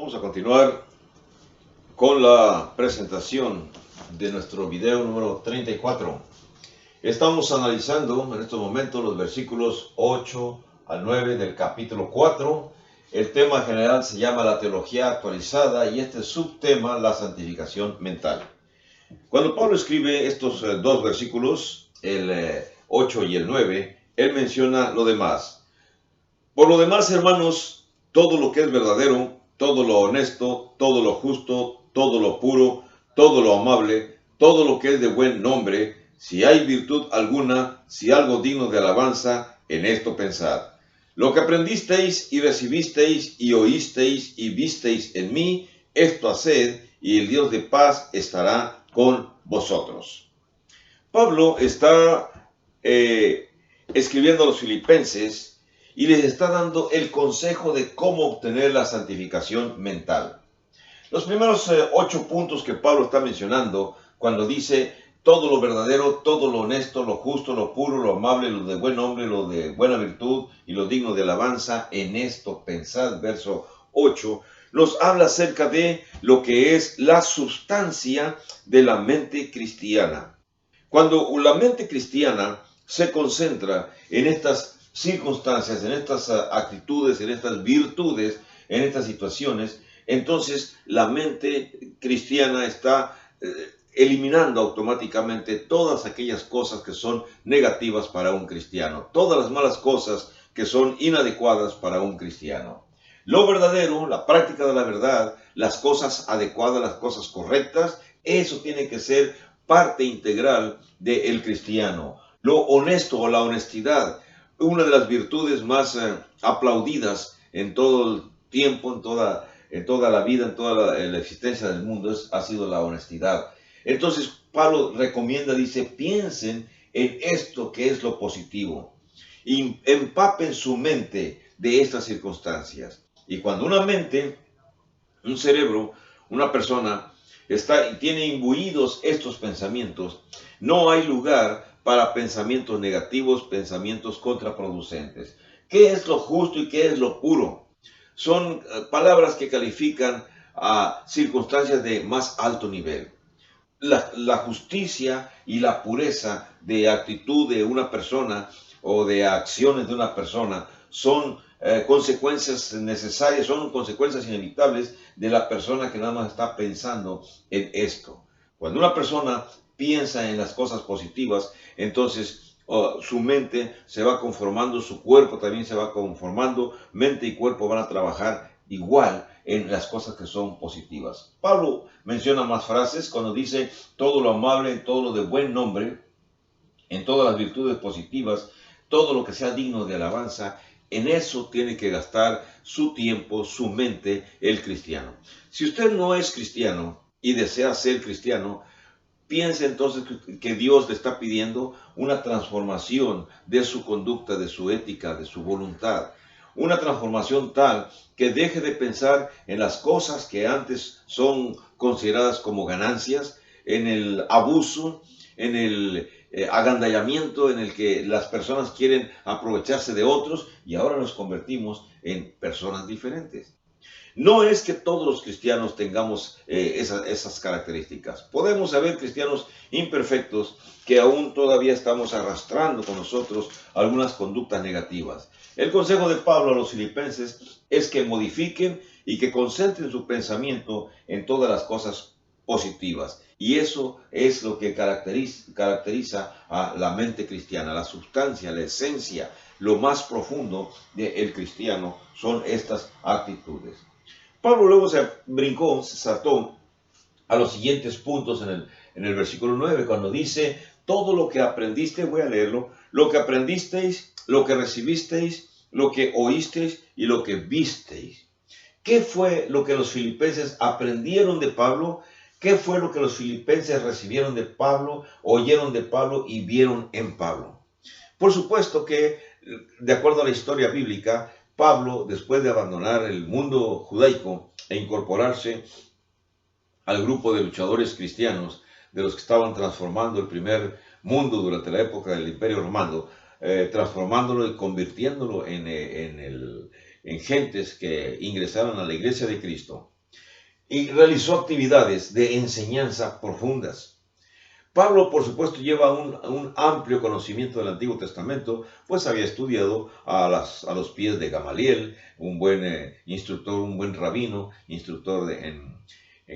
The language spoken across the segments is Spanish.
Vamos a continuar con la presentación de nuestro video número 34. Estamos analizando en estos momentos los versículos 8 al 9 del capítulo 4. El tema general se llama la teología actualizada y este subtema la santificación mental. Cuando Pablo escribe estos dos versículos, el 8 y el 9, él menciona lo demás. Por lo demás, hermanos, todo lo que es verdadero, todo lo honesto, todo lo justo, todo lo puro, todo lo amable, todo lo que es de buen nombre, si hay virtud alguna, si algo digno de alabanza, en esto pensad. Lo que aprendisteis y recibisteis y oísteis y visteis en mí, esto haced, y el Dios de paz estará con vosotros. Pablo está escribiendo a los filipenses y les está dando el consejo de cómo obtener la santificación mental. Los primeros 8 puntos que Pablo está mencionando cuando dice todo lo verdadero, todo lo honesto, lo justo, lo puro, lo amable, lo de buen nombre, lo de buena virtud y lo digno de alabanza, en esto pensad, verso 8, nos habla acerca de lo que es la sustancia de la mente cristiana. Cuando la mente cristiana se concentra en estas circunstancias, en estas actitudes, en estas virtudes, en estas situaciones, entonces la mente cristiana está eliminando automáticamente todas aquellas cosas que son negativas para un cristiano, todas las malas cosas que son inadecuadas para un cristiano. Lo verdadero, la práctica de la verdad, las cosas adecuadas, las cosas correctas, eso tiene que ser parte integral del cristiano. Lo honesto o la honestidad, una de las virtudes más aplaudidas en todo el tiempo, en toda la vida, en toda la existencia del mundo, ha sido la honestidad. Entonces Pablo recomienda, dice, piensen en esto que es lo positivo y empapen su mente de estas circunstancias. Y cuando una mente, un cerebro, una persona tiene imbuidos estos pensamientos, no hay lugar para pensamientos negativos, pensamientos contraproducentes. ¿Qué es lo justo y qué es lo puro? Son palabras que califican a circunstancias de más alto nivel. La justicia y la pureza de actitud de una persona o de acciones de una persona son consecuencias necesarias, son consecuencias inevitables de la persona que nada más está pensando en esto. Cuando una persona piensa en las cosas positivas, entonces su mente se va conformando, su cuerpo también se va conformando, mente y cuerpo van a trabajar igual en las cosas que son positivas. Pablo menciona más frases cuando dice todo lo amable, todo lo de buen nombre, en todas las virtudes positivas, todo lo que sea digno de alabanza. En eso tiene que gastar su tiempo, su mente, el cristiano. Si usted no es cristiano y desea ser cristiano, piense entonces que Dios le está pidiendo una transformación de su conducta, de su ética, de su voluntad. Una transformación tal que deje de pensar en las cosas que antes son consideradas como ganancias, en el abuso, en el agandallamiento en el que las personas quieren aprovecharse de otros y ahora nos convertimos en personas diferentes. No es que todos los cristianos tengamos esas características. Podemos haber cristianos imperfectos que aún todavía estamos arrastrando con nosotros algunas conductas negativas. El consejo de Pablo a los filipenses es que modifiquen y que concentren su pensamiento en todas las cosas positivas. Y eso es lo que caracteriza a la mente cristiana, la sustancia, la esencia, lo más profundo del cristiano son estas actitudes. Pablo luego se saltó a los siguientes puntos en el versículo 9, cuando dice, todo lo que aprendiste, voy a leerlo, lo que aprendisteis, lo que recibisteis, lo que oísteis y lo que visteis. ¿Qué fue lo que los filipenses aprendieron de Pablo? ¿Qué fue lo que los filipenses recibieron de Pablo, oyeron de Pablo y vieron en Pablo? Por supuesto que, de acuerdo a la historia bíblica, Pablo, después de abandonar el mundo judaico e incorporarse al grupo de luchadores cristianos, de los que estaban transformando el primer mundo durante la época del Imperio Romano, transformándolo y convirtiéndolo en gentes que ingresaron a la iglesia de Cristo. y realizó actividades de enseñanza profundas. Pablo, por supuesto, lleva un amplio conocimiento del Antiguo Testamento, pues había estudiado a los pies de Gamaliel, un buen instructor, un buen rabino, instructor en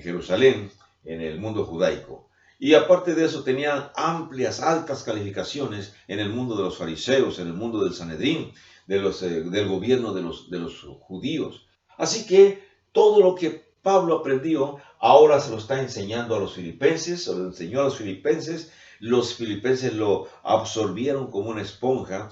Jerusalén, en el mundo judaico. Y aparte de eso, tenía amplias, altas calificaciones en el mundo de los fariseos, en el mundo del Sanedrín, del gobierno de los judíos. Así que todo lo que Pablo aprendió, ahora se lo está enseñando a los filipenses, se lo enseñó a los filipenses lo absorbieron como una esponja,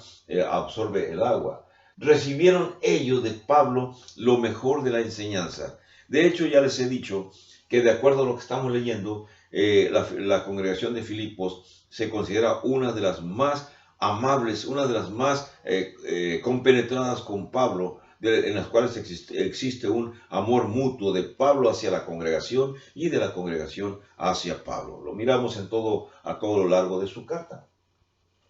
absorbe el agua. Recibieron ellos de Pablo lo mejor de la enseñanza. De hecho, ya les he dicho que de acuerdo a lo que estamos leyendo, la congregación de Filipos se considera una de las más amables, una de las más compenetradas con Pablo, en las cuales existe un amor mutuo de Pablo hacia la congregación y de la congregación hacia Pablo. Lo miramos a todo lo largo de su carta.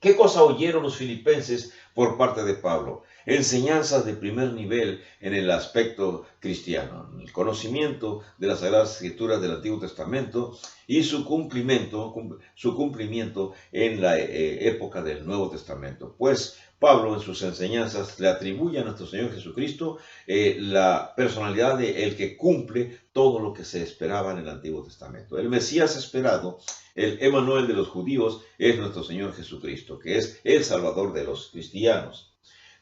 ¿Qué cosa oyeron los filipenses por parte de Pablo? Enseñanzas de primer nivel en el aspecto cristiano, el conocimiento de las Sagradas Escrituras del Antiguo Testamento y su cumplimiento en la época del Nuevo Testamento. Pues Pablo en sus enseñanzas le atribuye a nuestro Señor Jesucristo la personalidad de el que cumple todo lo que se esperaba en el Antiguo Testamento. El Mesías esperado, el Emanuel de los judíos, es nuestro Señor Jesucristo, que es el Salvador de los cristianos.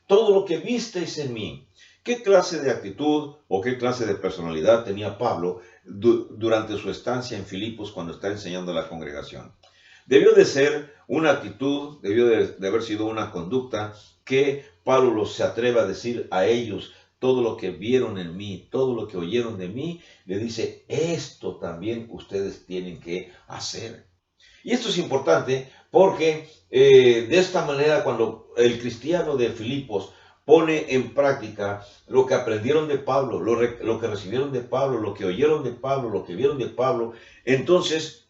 Todo lo que visteis en mí. ¿Qué clase de actitud o qué clase de personalidad tenía Pablo durante su estancia en Filipos cuando está enseñando a la congregación? Debió de ser una actitud, debió de haber sido una conducta que Pablo se atreve a decir a ellos: todo lo que vieron en mí, todo lo que oyeron de mí, le dice, esto también ustedes tienen que hacer. Y esto es importante porque de esta manera, cuando el cristiano de Filipos pone en práctica lo que aprendieron de Pablo, lo que recibieron de Pablo, lo que oyeron de Pablo, lo que vieron de Pablo, entonces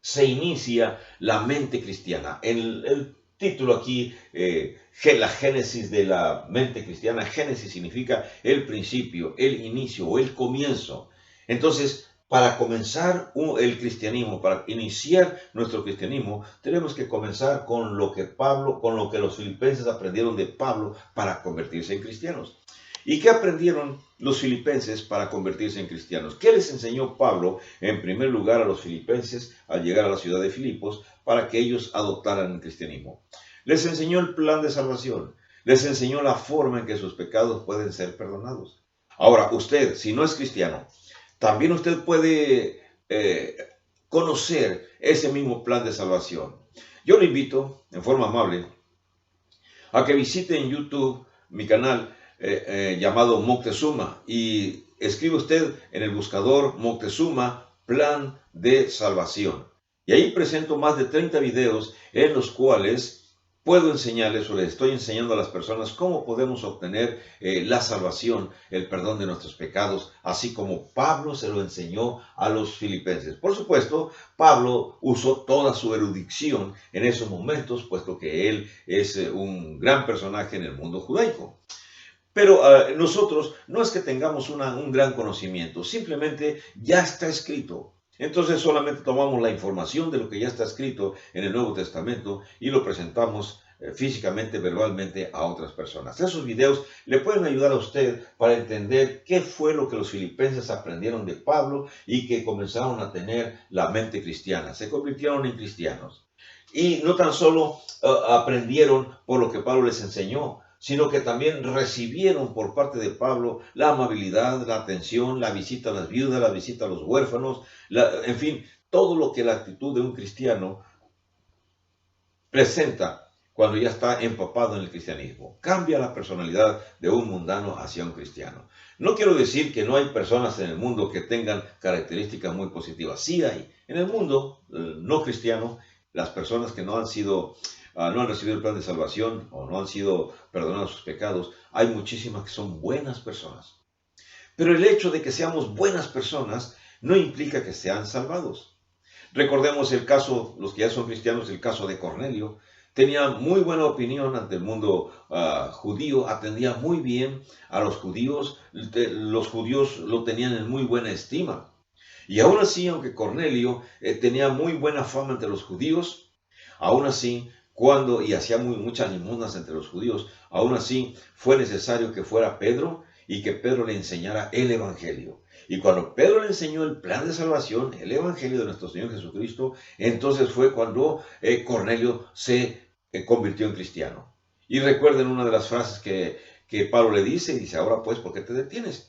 se inicia la mente cristiana. El título aquí, la génesis de la mente cristiana, génesis significa el principio, el inicio o el comienzo. Entonces, para comenzar el cristianismo, para iniciar nuestro cristianismo, tenemos que comenzar con lo que los filipenses aprendieron de Pablo para convertirse en cristianos. ¿Y qué aprendieron los filipenses para convertirse en cristianos? ¿Qué les enseñó Pablo en primer lugar a los filipenses al llegar a la ciudad de Filipos para que ellos adoptaran el cristianismo? Les enseñó el plan de salvación, les enseñó la forma en que sus pecados pueden ser perdonados. Ahora, usted, si no es cristiano, también usted puede conocer ese mismo plan de salvación. Yo le invito, en forma amable, a que visite en YouTube mi canal llamado Moctezuma, y escribe usted en el buscador Moctezuma Plan de Salvación. Y ahí presento más de 30 videos en los cuales puedo enseñarles o les estoy enseñando a las personas cómo podemos obtener la salvación, el perdón de nuestros pecados, así como Pablo se lo enseñó a los filipenses. Por supuesto, Pablo usó toda su erudición en esos momentos, puesto que él es un gran personaje en el mundo judaico. Pero nosotros no es que tengamos un gran conocimiento, simplemente ya está escrito. Entonces solamente tomamos la información de lo que ya está escrito en el Nuevo Testamento y lo presentamos físicamente, verbalmente a otras personas. Esos videos le pueden ayudar a usted para entender qué fue lo que los filipenses aprendieron de Pablo y que comenzaron a tener la mente cristiana, se convirtieron en cristianos. Y no tan solo aprendieron por lo que Pablo les enseñó, sino que también recibieron por parte de Pablo la amabilidad, la atención, la visita a las viudas, la visita a los huérfanos, en fin, todo lo que la actitud de un cristiano presenta cuando ya está empapado en el cristianismo. Cambia la personalidad de un mundano hacia un cristiano. No quiero decir que no hay personas en el mundo que tengan características muy positivas. Sí hay. En el mundo no cristiano, las personas que no han recibido el plan de salvación o no han sido perdonados sus pecados, hay muchísimas que son buenas personas. Pero el hecho de que seamos buenas personas no implica que sean salvados. Recordemos el caso, los que ya son cristianos, el caso de Cornelio. tenía muy buena opinión ante el mundo judío, atendía muy bien a los judíos lo tenían en muy buena estima. Y aún así, aunque Cornelio tenía muy buena fama entre los judíos, aún así, y hacía muchas limosnas entre los judíos, aún así fue necesario que fuera Pedro y que Pedro le enseñara el Evangelio. Y cuando Pedro le enseñó el plan de salvación, el Evangelio de nuestro Señor Jesucristo, entonces fue cuando Cornelio se convirtió en cristiano. Y recuerden una de las frases que Pablo le dice, ahora pues, ¿por qué te detienes?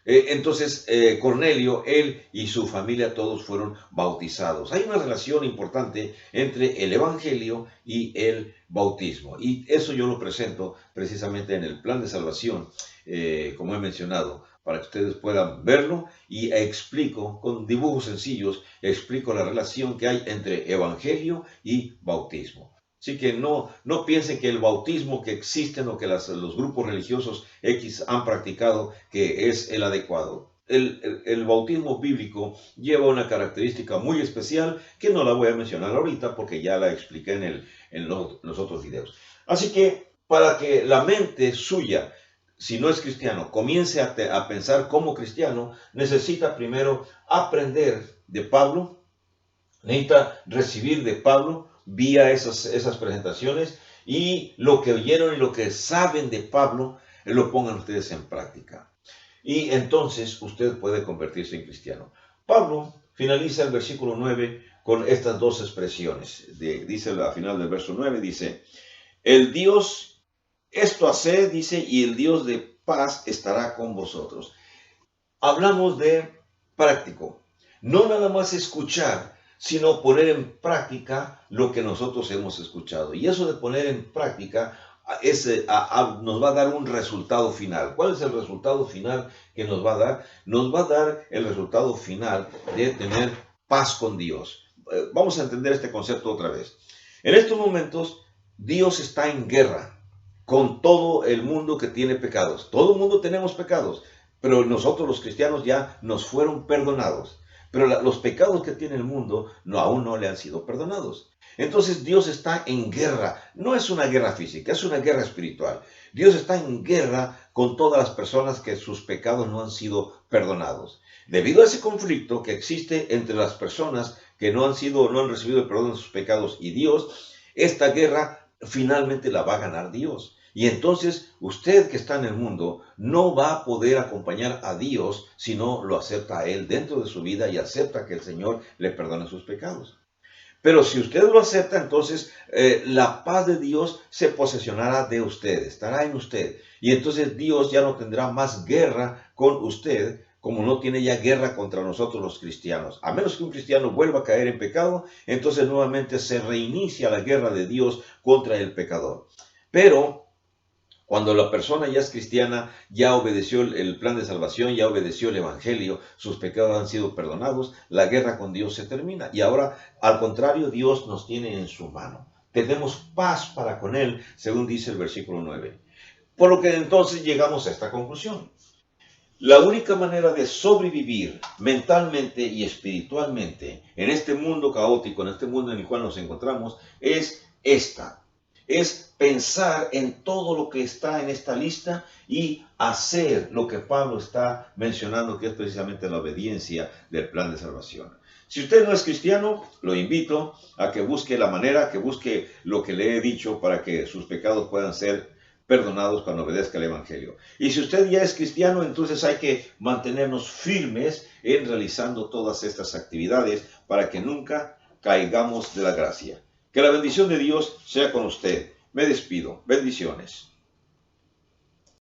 Entonces, Cornelio, él y su familia, todos fueron bautizados. Hay una relación importante entre el Evangelio y el bautismo. Y eso yo lo presento precisamente en el plan de salvación, como he mencionado, para que ustedes puedan verlo y explico, con dibujos sencillos, explico la relación que hay entre Evangelio y bautismo. Así que no piensen que el bautismo que existen o que los grupos religiosos X han practicado que es el adecuado. El bautismo bíblico lleva una característica muy especial que no la voy a mencionar ahorita porque ya la expliqué en los otros videos. Así que para que la mente suya, si no es cristiano, comience a pensar como cristiano, necesita primero aprender de Pablo, necesita recibir de Pablo vía esas presentaciones y lo que oyeron y lo que saben de Pablo, lo pongan ustedes en práctica. Y entonces usted puede convertirse en cristiano. Pablo finaliza el versículo 9 con estas dos expresiones. Dice al final del verso 9, dice, el Dios, esto hace, dice, y el Dios de paz estará con vosotros. Hablamos de práctico. No nada más escuchar, sino poner en práctica lo que nosotros hemos escuchado. Y eso de poner en práctica nos va a dar un resultado final. ¿Cuál es el resultado final que nos va a dar? Nos va a dar el resultado final de tener paz con Dios. Vamos a entender este concepto otra vez. En estos momentos, Dios está en guerra con todo el mundo que tiene pecados. Todo el mundo tenemos pecados, pero nosotros los cristianos ya nos fueron perdonados. Pero los pecados que tiene el mundo aún no le han sido perdonados. Entonces Dios está en guerra. No es una guerra física, es una guerra espiritual. Dios está en guerra con todas las personas que sus pecados no han sido perdonados. Debido a ese conflicto que existe entre las personas que no han recibido el perdón de sus pecados y Dios, esta guerra finalmente la va a ganar Dios. Y entonces usted que está en el mundo no va a poder acompañar a Dios si no lo acepta a Él dentro de su vida y acepta que el Señor le perdone sus pecados. Pero si usted lo acepta, entonces la paz de Dios se posesionará de usted, estará en usted. Y entonces Dios ya no tendrá más guerra con usted, como no tiene ya guerra contra nosotros los cristianos. A menos que un cristiano vuelva a caer en pecado, entonces nuevamente se reinicia la guerra de Dios contra el pecador. Pero cuando la persona ya es cristiana, ya obedeció el plan de salvación, ya obedeció el Evangelio, sus pecados han sido perdonados, la guerra con Dios se termina. Y ahora, al contrario, Dios nos tiene en su mano. Tenemos paz para con Él, según dice el versículo 9. Por lo que entonces llegamos a esta conclusión. La única manera de sobrevivir mentalmente y espiritualmente en este mundo caótico, en este mundo en el cual nos encontramos, es esta. Es pensar en todo lo que está en esta lista y hacer lo que Pablo está mencionando, que es precisamente la obediencia del plan de salvación. Si usted no es cristiano, lo invito a que busque la manera, que busque lo que le he dicho para que sus pecados puedan ser perdonados cuando obedezca el Evangelio. Y si usted ya es cristiano, entonces hay que mantenernos firmes en realizando todas estas actividades para que nunca caigamos de la gracia. Que la bendición de Dios sea con usted. Me despido. Bendiciones.